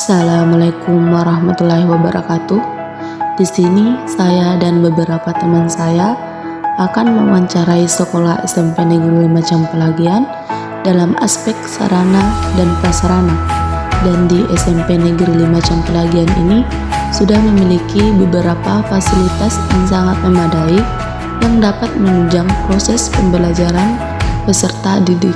Assalamualaikum warahmatullahi wabarakatuh. Di sini saya dan beberapa teman saya akan mewawancarai sekolah SMP Negeri 5 Campelagian dalam aspek sarana dan prasarana. Dan di SMP Negeri 5 Campelagian ini sudah memiliki beberapa fasilitas yang sangat memadai yang dapat menunjang proses pembelajaran peserta didik.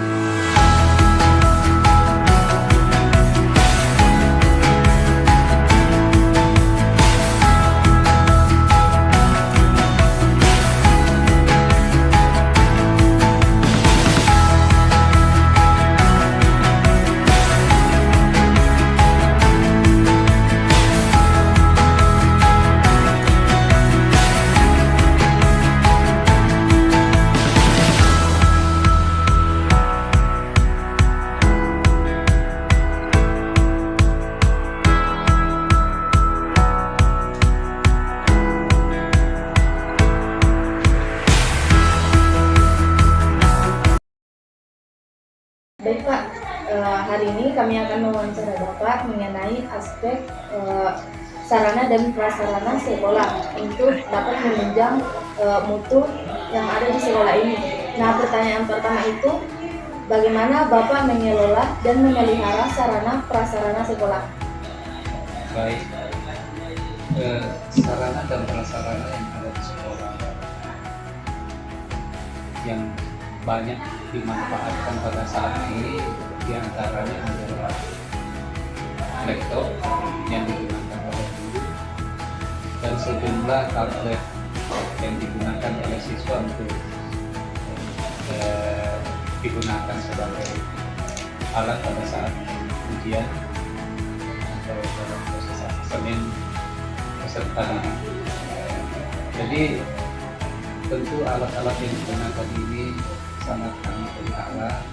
Baik Pak, hari ini kami akan mewawancara Bapak mengenai aspek sarana dan prasarana sekolah untuk dapat menunjang mutu yang ada di sekolah ini. Nah, pertanyaan pertama itu, bagaimana Bapak mengelola dan memelihara sarana prasarana sekolah? Baik, sarana dan prasarana yang ada di sekolah yang banyak dimanfaatkan pada saat ini diantaranya adalah laptop yang digunakan oleh guru dan sejumlah tablet yang digunakan oleh siswa untuk digunakan sebagai alat pada saat ujian atau dalam proses asesmen peserta didik. Jadi tentu alat-alat yang digunakan ini sangat kami pelihara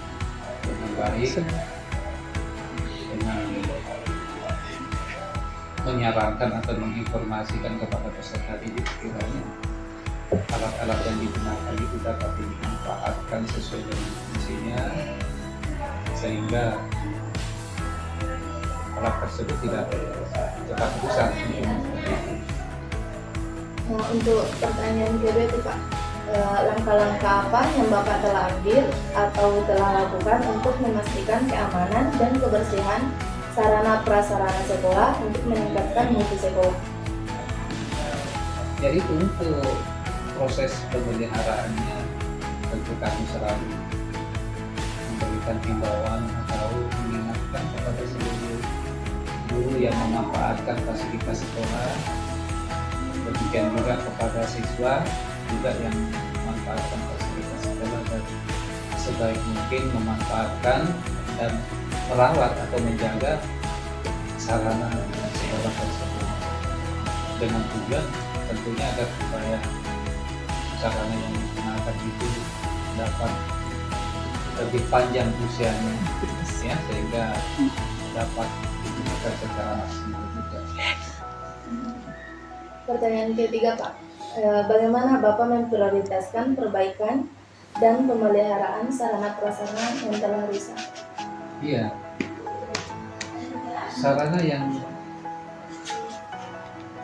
dengan baik dengan menyarankan atau menginformasikan kepada peserta didik kiranya alat-alat yang digunakan itu dapat dimanfaatkan sesuai dengan fungsinya sehingga alat tersebut tidak cepat rusak. Nah, untuk pertanyaan kedua itu Pak, langkah-langkah apa yang Bapak telah ambil atau telah lakukan untuk memastikan keamanan dan kebersihan sarana prasarana sekolah untuk meningkatkan mutu sekolah? Jadi untuk proses pemeliharaannya tentu kami selalu memberikan himbauan atau mengingatkan kepada seluruh guru yang memanfaatkan fasilitas sekolah, demikian juga kepada siswa juga yang memanfaatkan fasilitas sekolah dan sebaik mungkin memanfaatkan dan merawat atau menjaga sarana sekolah tersebut dengan tujuan tentunya agar supaya sarana yang digunakan itu dapat lebih panjang usianya ya, sehingga dapat digunakan secara maksimal juga. Pertanyaan ketiga Pak, bagaimana Bapak memprioritaskan perbaikan dan pemeliharaan sarana prasarana yang telah rusak? Iya, sarana yang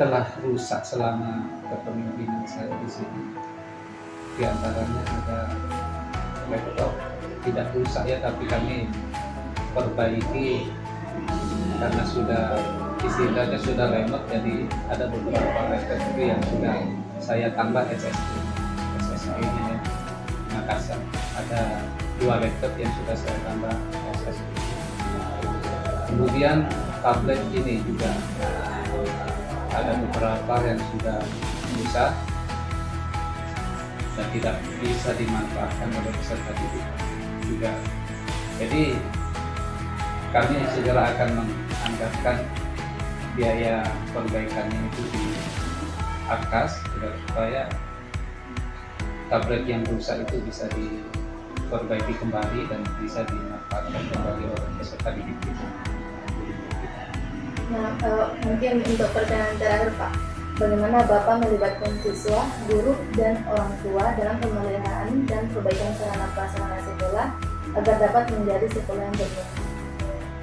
telah rusak selama kepemimpinan saya di sini, diantaranya ada laptop tidak rusak ya, tapi kami perbaiki karena sudah istilahnya sudah lemot, jadi ada beberapa laptop yang sudah saya tambah SSD-nya Makassar, ada 2 laptop yang sudah saya tambah SSD. Kemudian tablet ini juga ada beberapa yang sudah rusak dan tidak bisa dimanfaatkan oleh peserta didik juga. Jadi kami segera akan menganggarkan biaya perbaikannya itu di Arkas supaya tablet yang rusak itu bisa diperbaiki kembali dan bisa dimanfaatkan kembali oleh peserta didik itu. Nah, mungkin untuk pertanyaan terakhir Pak, bagaimana Bapak melibatkan siswa, guru, dan orang tua dalam pemeliharaan dan perbaikan sarana prasarana sekolah agar dapat menjadi sekolah yang bermutu?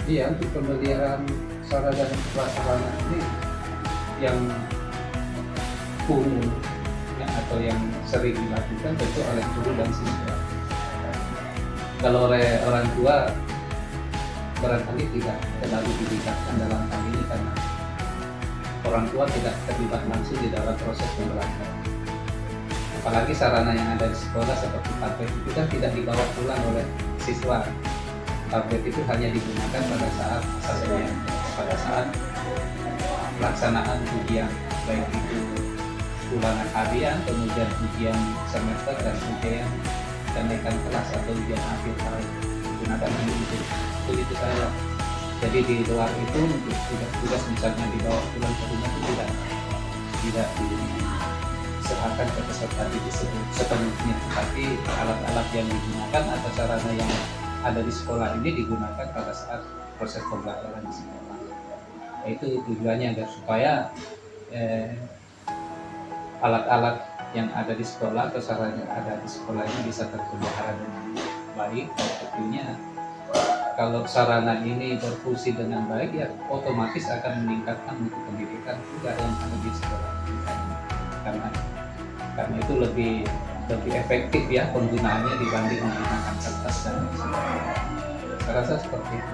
Iya, untuk pemeliharaan sarana dan prasarana ini yang umum atau yang sering dilakukan tentu oleh guru dan siswa. Kalau oleh orang tua barangkali tidak terlalu dilibatkan dalam hal ini karena orang tua tidak terlibat langsung di dalam proses pembelajaran. Apalagi sarana yang ada di sekolah seperti tablet itu kan tidak dibawa pulang oleh siswa. Tablet itu hanya digunakan pada saat asesmen, pada saat pelaksanaan ujian, baik itu ulangan harian, kemudian ujian semester dan ujian kenaikan kelas atau ujian akhir tahun. Gunakan itu saja. Jadi di luar itu untuk tugas misalnya dibawa pulang ke rumah itu tidak diserahkan ke peserta didik sepenuhnya, tapi alat-alat yang digunakan atau sarana yang ada di sekolah ini digunakan pada saat proses pembelajaran di sekolah. Itu tujuannya agar supaya alat-alat yang ada di sekolah atau sarana yang ada di sekolah ini bisa terpelihara dengan baik. Tentunya kalau sarana ini berfungsi dengan baik, ya otomatis akan meningkatkan mutu pendidikan juga yang ada di sekolah. Karena itu lebih efektif ya penggunaannya dibanding menggunakan kertas dan sebagainya. Saya rasa seperti itu.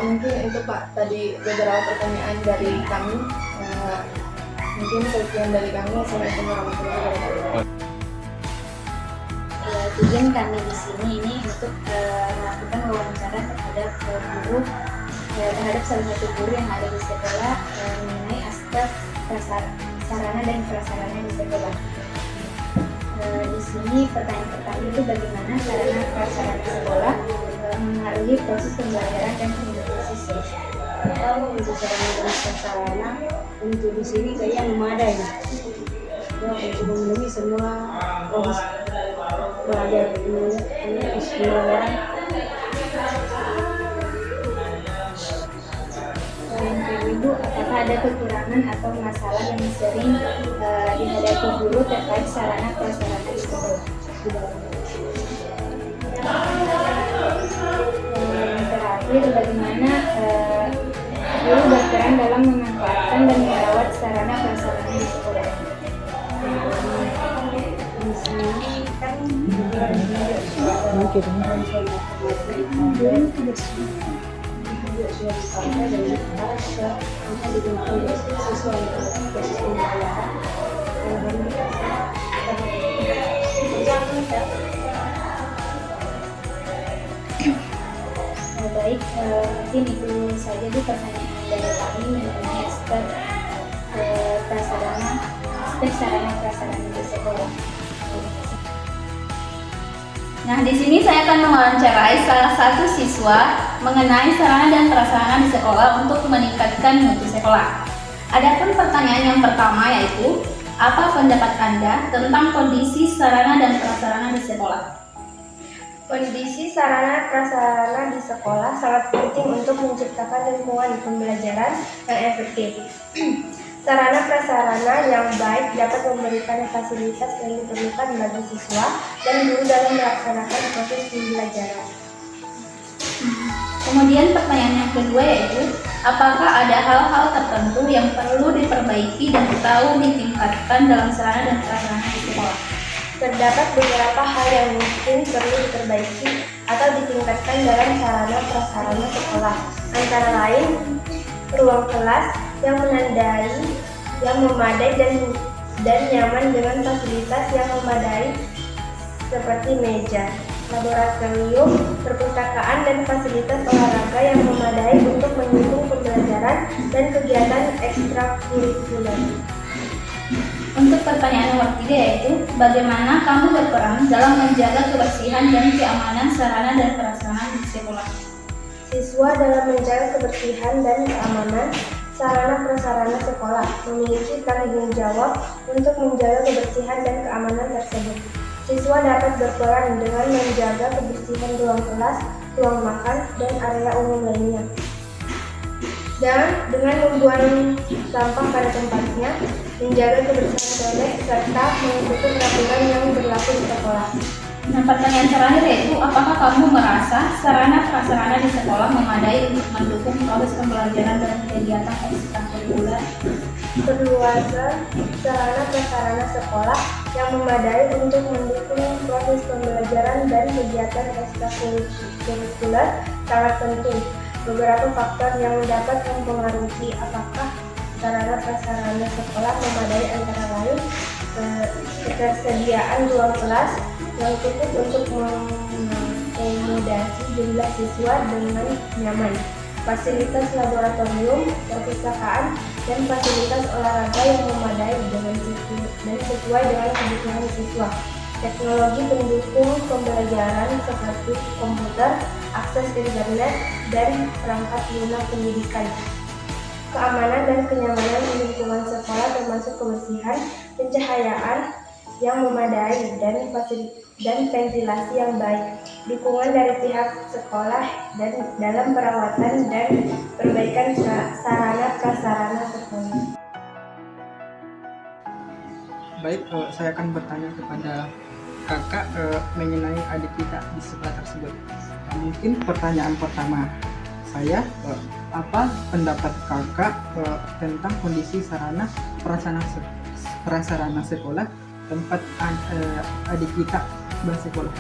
Mungkin itu Pak, tadi beberapa pertanyaan dari kami. Mungkin sekian dari kami. Assalamualaikum warahmatullahi wabarakatuh. Tujuan kami di sini ini untuk melakukan wawancara terhadap guru, terhadap salah satu guru yang ada di sekolah mengenai aspek sarana dan prasarana di sekolah. Di sini pertanyaan pertama itu bagaimana sarana prasarana sekolah mengaruhi proses pembelajaran dan pendidikan siswa. Kalau untuk sarana dan prasarana untuk di sini kayaknya memadai ya, untuk memenuhi semua proses belajar pembelajaran. Yang kedua, apakah ada kekurangan atau masalah yang sering dihadapi guru terkait sarana prasarana di sekolah? Yang terakhir, bagaimana guru berperan dalam memanfaatkan dan merawat sarana prasarana di sekolah? Di sini kan juga sudah dipakai dan harus digunakan sesuai dengan proses pembelajaran. Baik, mungkin itu saja di pertanyaan dari kami mengenai aspek sarana prasarana di sekolah. Nah, di sini saya akan mewawancarai salah satu siswa mengenai sarana dan prasarana di sekolah untuk meningkatkan mutu sekolah. Adapun pertanyaan yang pertama yaitu, apa pendapat Anda tentang kondisi sarana dan prasarana di sekolah? Kondisi sarana prasarana di sekolah sangat penting untuk menciptakan lingkungan pembelajaran yang efektif. Sarana prasarana yang baik dapat memberikan fasilitas yang diperlukan bagi siswa dan guru dalam melaksanakan proses pembelajaran. Kemudian pertanyaan yang kedua yaitu, apakah ada hal-hal tertentu yang perlu diperbaiki dan perlu ditingkatkan dalam sarana dan prasarana di sekolah? Terdapat beberapa hal yang mungkin perlu diperbaiki atau ditingkatkan dalam sarana prasarana sekolah, antara lain ruang kelas yang memadai dan nyaman dengan fasilitas yang memadai seperti meja, laboratorium, perpustakaan, dan fasilitas olahraga yang memadai untuk mendukung pembelajaran dan kegiatan ekstrakurikuler. Untuk pertanyaan nomor 3 yaitu, bagaimana kamu berperan dalam menjaga kebersihan dan keamanan sarana dan prasarana di sekolah? Siswa dalam menjaga kebersihan dan keamanan sarana prasarana sekolah memiliki tanggung jawab untuk menjaga kebersihan dan keamanan tersebut. Siswa dapat berperan dengan menjaga kebersihan ruang kelas, ruang makan, dan area umum lainnya. Dan dengan membuang sampah pada tempatnya, menjaga kebersihan toilet, serta mengikuti peraturan yang berlaku di sekolah. Nah, pertanyaan terakhir yaitu, apakah kamu merasa sarana prasarana di sekolah memadai untuk mendukung proses pembelajaran dan kegiatan ekstrakurikuler? Berluasa sarana prasarana sekolah yang memadai untuk mendukung proses pembelajaran dan kegiatan ekstrakurikuler sangat penting. Beberapa faktor yang dapat mempengaruhi apakah sarana prasarana sekolah memadai antara lain ketersediaan ruang kelas yang cukup untuk mengakomodasi jumlah siswa dengan nyaman, fasilitas laboratorium, perpustakaan, dan fasilitas olahraga yang memadai dan sesuai dengan kebutuhan siswa. Teknologi pendukung pembelajaran seperti komputer, akses internet, dan perangkat lunak pendidikan. Keamanan dan kenyamanan di lingkungan sekolah termasuk kebersihan, pencahayaan yang memadai, dan ventilasi yang baik. Dukungan dari pihak sekolah dan dalam perawatan dan perbaikan sarana prasarana sekolah. Baik, saya akan bertanya kepada kakak mengenai adik kita di sekolah tersebut. Mungkin pertanyaan pertama saya, apa pendapat kakak tentang kondisi sarana prasarana sekolah tempat adik kita bersekolah?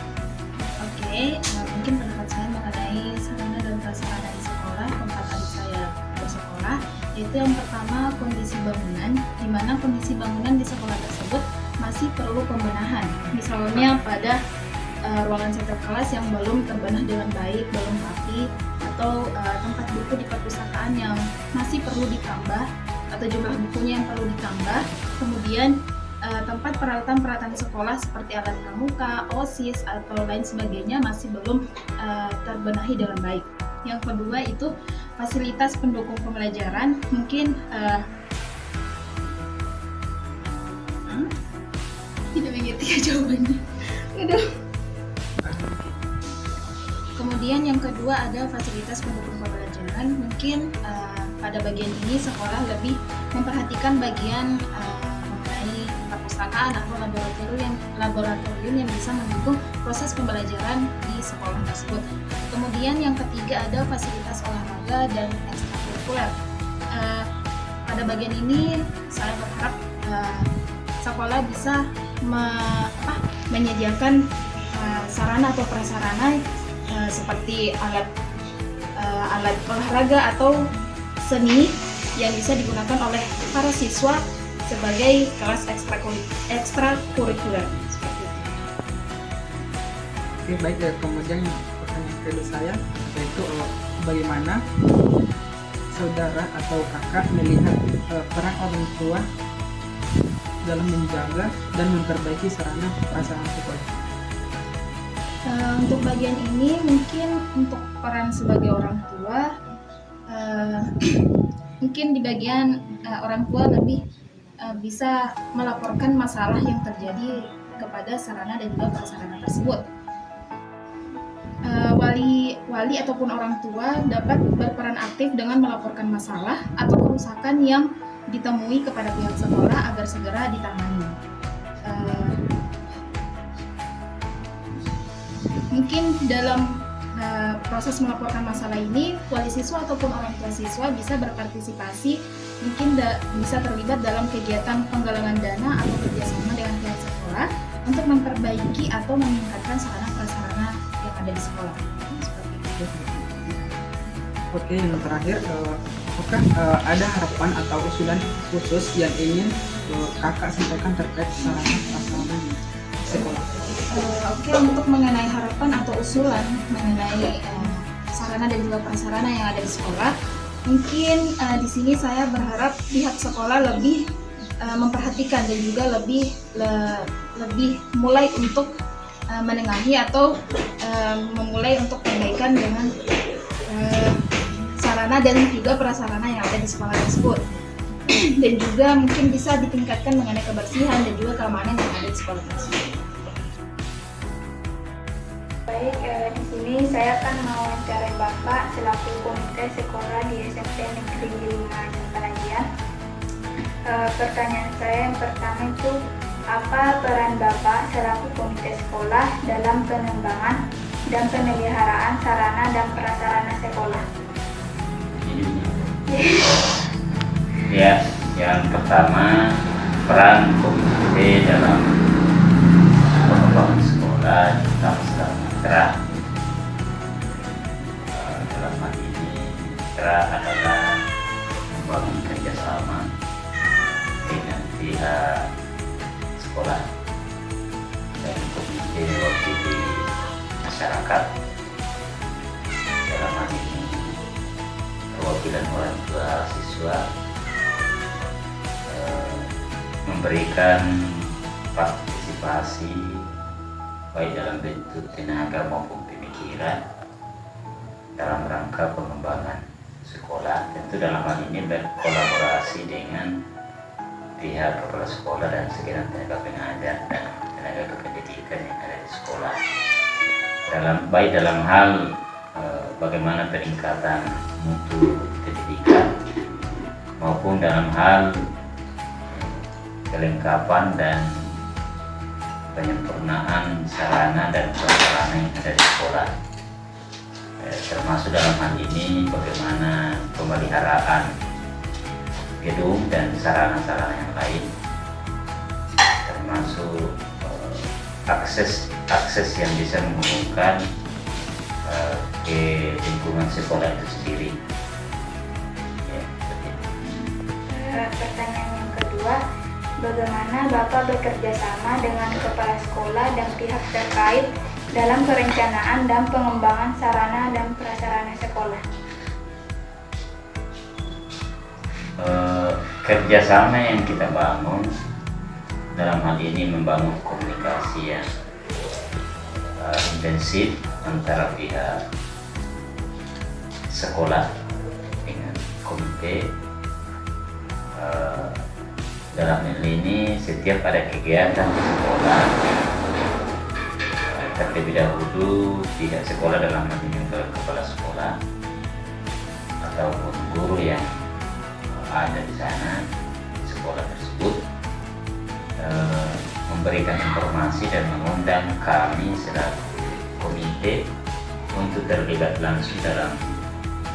Oke, mungkin pendapat saya mengenai sarana dan prasarana di sekolah tempat adik saya bersekolah, yaitu yang pertama kondisi bangunan, di mana kondisi bangunan di sekolah tersebut masih perlu pembenahan. Misalnya pada ruangan setel kelas yang belum terbenah dengan baik, belum rapi, atau tempat buku di perpustakaan yang masih perlu ditambah, atau jumlah bukunya yang perlu ditambah. Kemudian tempat peralatan sekolah seperti alat pramuka, OSIS, atau lain sebagainya masih belum terbenahi dengan baik. Yang kedua itu fasilitas pendukung pembelajaran, mungkin tidak mengerti ya jawabannya. Kemudian yang kedua ada fasilitas pendukung pembelajaran, mungkin pada bagian ini sekolah lebih memperhatikan bagian mengenai perpustakaan atau laboratorium yang bisa mendukung proses pembelajaran di sekolah tersebut. Kemudian yang ketiga ada fasilitas olahraga dan ekstrakurikuler. Pada bagian ini saya berharap sekolah bisa menyediakan sarana atau prasarana seperti alat olahraga atau seni yang bisa digunakan oleh para siswa sebagai kelas ekstrakurikuler. Oke, baik. Kemudian pertanyaan kedua saya yaitu bagaimana saudara atau kakak melihat peran orang tua dalam menjaga dan memperbaiki sarana prasarana sekolah? Untuk bagian ini mungkin untuk peran sebagai orang tua, mungkin di bagian orang tua lebih bisa melaporkan masalah yang terjadi kepada sarana dan juga prasarana tersebut. Wali ataupun orang tua dapat berperan aktif dengan melaporkan masalah atau kerusakan yang ditemui kepada pihak sekolah agar segera ditangani. Mungkin dalam proses melaporkan masalah ini, wali siswa ataupun orang tua siswa bisa berpartisipasi, mungkin bisa terlibat dalam kegiatan penggalangan dana atau kerjasama dengan pihak sekolah untuk memperbaiki atau meningkatkan sarana prasarana yang ada di sekolah. Oke, yang terakhir, apakah ada harapan atau usulan khusus yang ingin kakak sampaikan terkait sarana prasarana di sekolah? Oke, untuk mengenai harapan atau usulan mengenai sarana dan juga prasarana yang ada di sekolah, mungkin di sini saya berharap pihak sekolah lebih memperhatikan dan juga lebih mulai untuk menengahi atau memulai untuk perbaikan dengan sarana dan juga prasarana yang ada di sekolah tersebut. Dan juga mungkin bisa ditingkatkan mengenai kebersihan dan juga keamanan yang ada di sekolah tersebut. Baik, di sini saya akan mewawancarai Bapak selaku komite sekolah di SMP Negeri 5 Pelagian. Pertanyaan saya yang pertama itu, Apa peran Bapak selaku komite sekolah dalam pengembangan dan pemeliharaan sarana dan prasarana sekolah? Ya, yang pertama, peran komite dalam pengembangan sekolah dalam sedang mitra. Dalam hal ini mitra adalah membangun kerjasama dengan pihak sekolah dan komite mewakili masyarakat. Dalam hal ini perwakilan orang tua siswa memberikan partisipasi baik dalam bentuk tenaga maupun pemikiran dalam rangka pengembangan sekolah. Tentu dalam hal ini berkolaborasi dengan pihak kepala sekolah dan segenap tenaga pengajar dan tenaga kependidikan yang ada di sekolah. Baik dalam hal bagaimana peningkatan mutu pendidikan maupun dalam hal kelengkapan dan penyempurnaan sarana dan prasarana yang ada di sekolah, termasuk dalam hal ini bagaimana pemeliharaan gedung dan sarana-sarana yang lain, termasuk akses yang bisa menghubungkan ke lingkungan sekolah itu sendiri. Pertanyaan yang kedua, bagaimana Bapak bekerja sama dengan kepala sekolah dan pihak terkait dalam perencanaan dan pengembangan sarana dan prasarana sekolah? Kerjasama yang kita bangun dalam hal ini membangun komunikasi yang intensif antara pihak sekolah dengan komite. Dalam hal ini setiap ada kegiatan di sekolah, terlebih dahulu pihak sekolah dalam hal ini kepala sekolah ataupun guru yang ada di sana sekolah tersebut memberikan informasi dan mengundang kami selaku komite untuk terlibat langsung dalam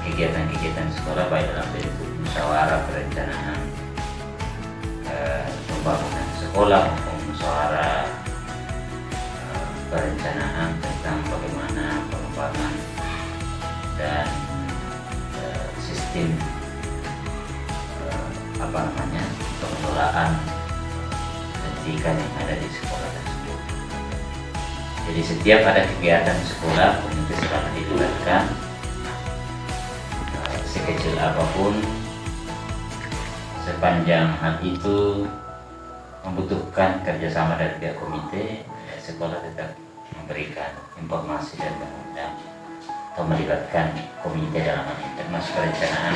kegiatan-kegiatan sekolah, baik dalam bentuk musyawarah perencanaan pembangunan sekolah maupun musyawarah perencanaan tentang bagaimana pengembangan dan sistem pengelolaan pendidikan yang ada di sekolah tersebut. Jadi setiap ada kegiatan di sekolah, komite selalu dilibatkan, sekecil apapun, sepanjang hal itu membutuhkan kerjasama dari pihak komite, sekolah tetap memberikan informasi dan mengundang atau melibatkan komite dalam hal ini, termasuk perencanaan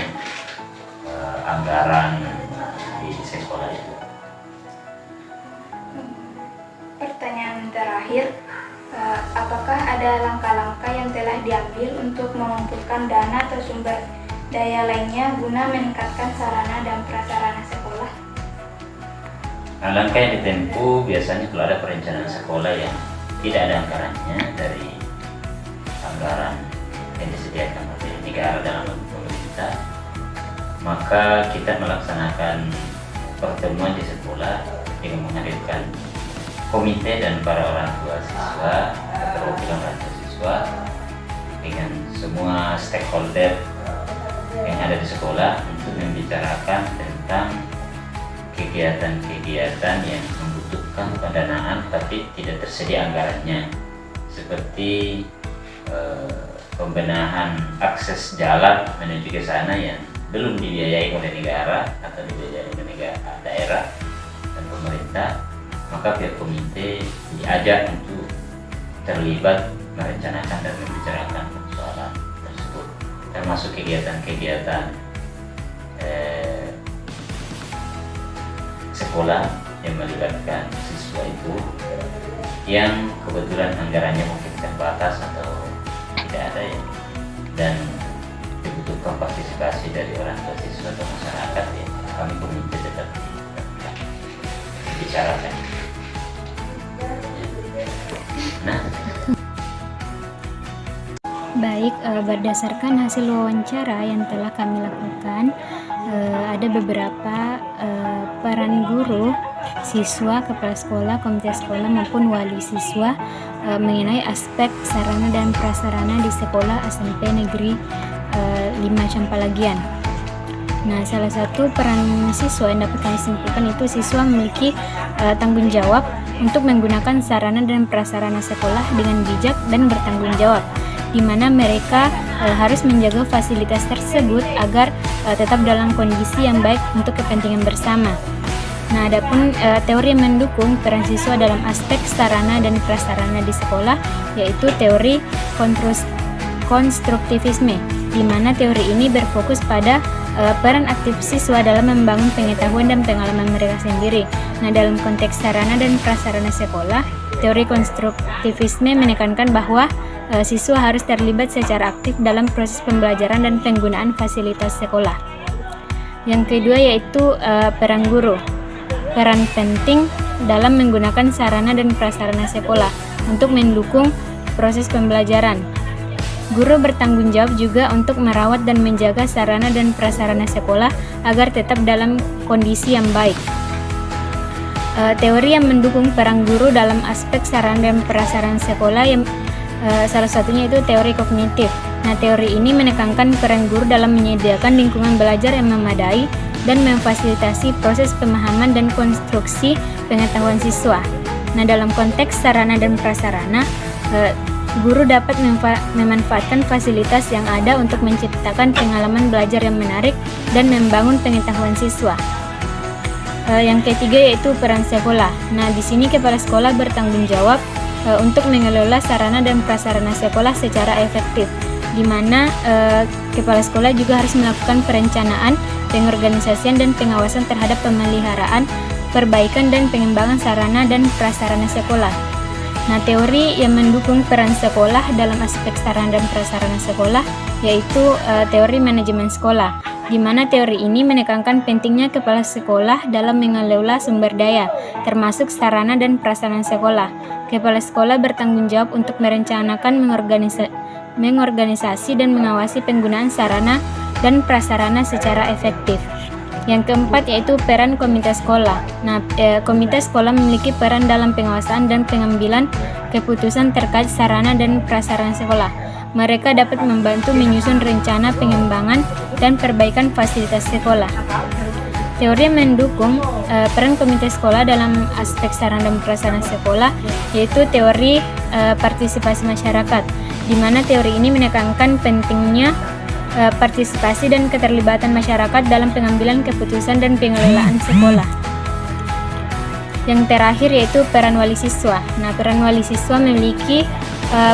anggaran di sekolah itu. Pertanyaan terakhir, apakah ada langkah-langkah yang telah diambil untuk mengumpulkan dana atau sumber daya lainnya guna meningkatkan sarana dan prasarana sekolah? Nah, langkah yang ditempuh biasanya kalau ada perencanaan sekolah yang tidak ada anggarannya dari anggaran yang disediakan oleh negara dalam pemerintah, maka kita melaksanakan pertemuan di sekolah dengan menghadirkan komite dan para orang tua siswa, perwakilan orang tua siswa dengan semua stakeholder yang ada di sekolah untuk membicarakan tentang kegiatan-kegiatan yang membutuhkan pendanaan tapi tidak tersedia anggarannya, seperti pembenahan akses jalan menuju ke sana yang belum dibiayai oleh negara atau dibiayai oleh daerah dan pemerintah. Maka pihak komite diajak untuk terlibat merencanakan dan membicarakan persoalan tersebut, termasuk kegiatan-kegiatan sekolah yang melibatkan siswa itu yang kebetulan anggarannya mungkin terbatas atau tidak ada ya, dan dibutuhkan partisipasi dari orang tua siswa atau masyarakat, ya kami komite tetap dibicarakan. Baik, berdasarkan hasil wawancara yang telah kami lakukan, ada beberapa peran guru, siswa, kepala sekolah, komite sekolah maupun wali siswa mengenai aspek sarana dan prasarana di sekolah SMP Negeri 5 Campalagian. Nah, salah satu peran siswa yang dapat kami simpulkan itu siswa memiliki tanggung jawab untuk menggunakan sarana dan prasarana sekolah dengan bijak dan bertanggung jawab, di mana mereka harus menjaga fasilitas tersebut agar tetap dalam kondisi yang baik untuk kepentingan bersama. Nah, adapun teori yang mendukung peran siswa dalam aspek sarana dan prasarana di sekolah yaitu teori konstruktivisme, di mana teori ini berfokus pada peran aktif siswa dalam membangun pengetahuan dan pengalaman mereka sendiri. Nah, dalam konteks sarana dan prasarana sekolah, teori konstruktivisme menekankan bahwa siswa harus terlibat secara aktif dalam proses pembelajaran dan penggunaan fasilitas sekolah. Yang kedua yaitu peran guru. Peran penting dalam menggunakan sarana dan prasarana sekolah untuk mendukung proses pembelajaran. Guru bertanggung jawab juga untuk merawat dan menjaga sarana dan prasarana sekolah agar tetap dalam kondisi yang baik. Teori yang mendukung peran guru dalam aspek sarana dan prasarana sekolah yang salah satunya itu teori kognitif. Nah, teori ini menekankan peran guru dalam menyediakan lingkungan belajar yang memadai dan memfasilitasi proses pemahaman dan konstruksi pengetahuan siswa. Nah, dalam konteks sarana dan prasarana, guru dapat memanfaatkan fasilitas yang ada untuk menciptakan pengalaman belajar yang menarik dan membangun pengetahuan siswa. Yang ketiga yaitu peran sekolah. Nah, di sini kepala sekolah bertanggung jawab untuk mengelola sarana dan prasarana sekolah secara efektif, di mana kepala sekolah juga harus melakukan perencanaan, pengorganisasian dan pengawasan terhadap pemeliharaan, perbaikan dan pengembangan sarana dan prasarana sekolah. Nah, teori yang mendukung peran sekolah dalam aspek sarana dan prasarana sekolah yaitu teori manajemen sekolah, di mana teori ini menekankan pentingnya kepala sekolah dalam mengelola sumber daya, termasuk sarana dan prasarana sekolah. Kepala sekolah bertanggung jawab untuk merencanakan, mengorganisasi dan mengawasi penggunaan sarana dan prasarana secara efektif. Yang keempat yaitu peran komite sekolah. Nah, komite sekolah memiliki peran dalam pengawasan dan pengambilan keputusan terkait sarana dan prasarana sekolah. Mereka dapat membantu menyusun rencana pengembangan dan perbaikan fasilitas sekolah. Teori yang mendukung peran komite sekolah dalam aspek sarana dan prasarana sekolah yaitu teori partisipasi masyarakat, di mana teori ini menekankan pentingnya partisipasi dan keterlibatan masyarakat dalam pengambilan keputusan dan pengelolaan sekolah. Yang terakhir yaitu peran wali siswa. Nah, peran wali siswa memiliki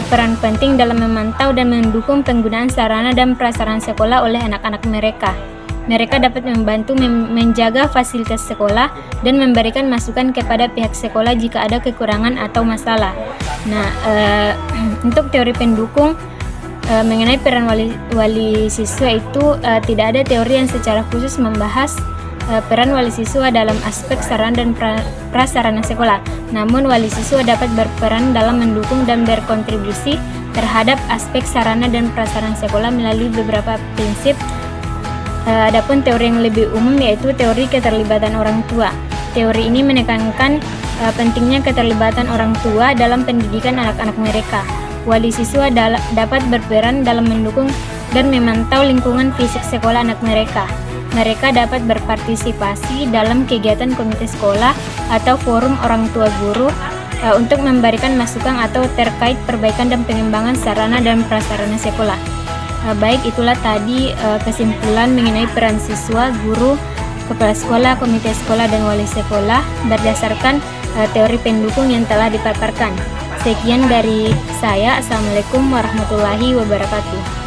peran penting dalam memantau dan mendukung penggunaan sarana dan prasarana sekolah oleh anak-anak mereka. Mereka dapat membantu menjaga fasilitas sekolah dan memberikan masukan kepada pihak sekolah jika ada kekurangan atau masalah. Nah, untuk teori pendukung mengenai peran wali siswa itu tidak ada teori yang secara khusus membahas peran wali siswa dalam aspek sarana dan prasarana sekolah. Namun wali siswa dapat berperan dalam mendukung dan berkontribusi terhadap aspek sarana dan prasarana sekolah melalui beberapa prinsip. Adapun teori yang lebih umum yaitu teori keterlibatan orang tua. Teori ini menekankan pentingnya keterlibatan orang tua dalam pendidikan anak-anak mereka. Wali siswa dapat berperan dalam mendukung dan memantau lingkungan fisik sekolah anak mereka. Mereka dapat berpartisipasi dalam kegiatan komite sekolah atau forum orang tua guru untuk memberikan masukan atau terkait perbaikan dan pengembangan sarana dan prasarana sekolah. Baik, itulah tadi kesimpulan mengenai peran siswa, guru, kepala sekolah, komite sekolah, dan wali sekolah berdasarkan teori pendukung yang telah dipaparkan. Sekian dari saya. Assalamualaikum warahmatullahi wabarakatuh.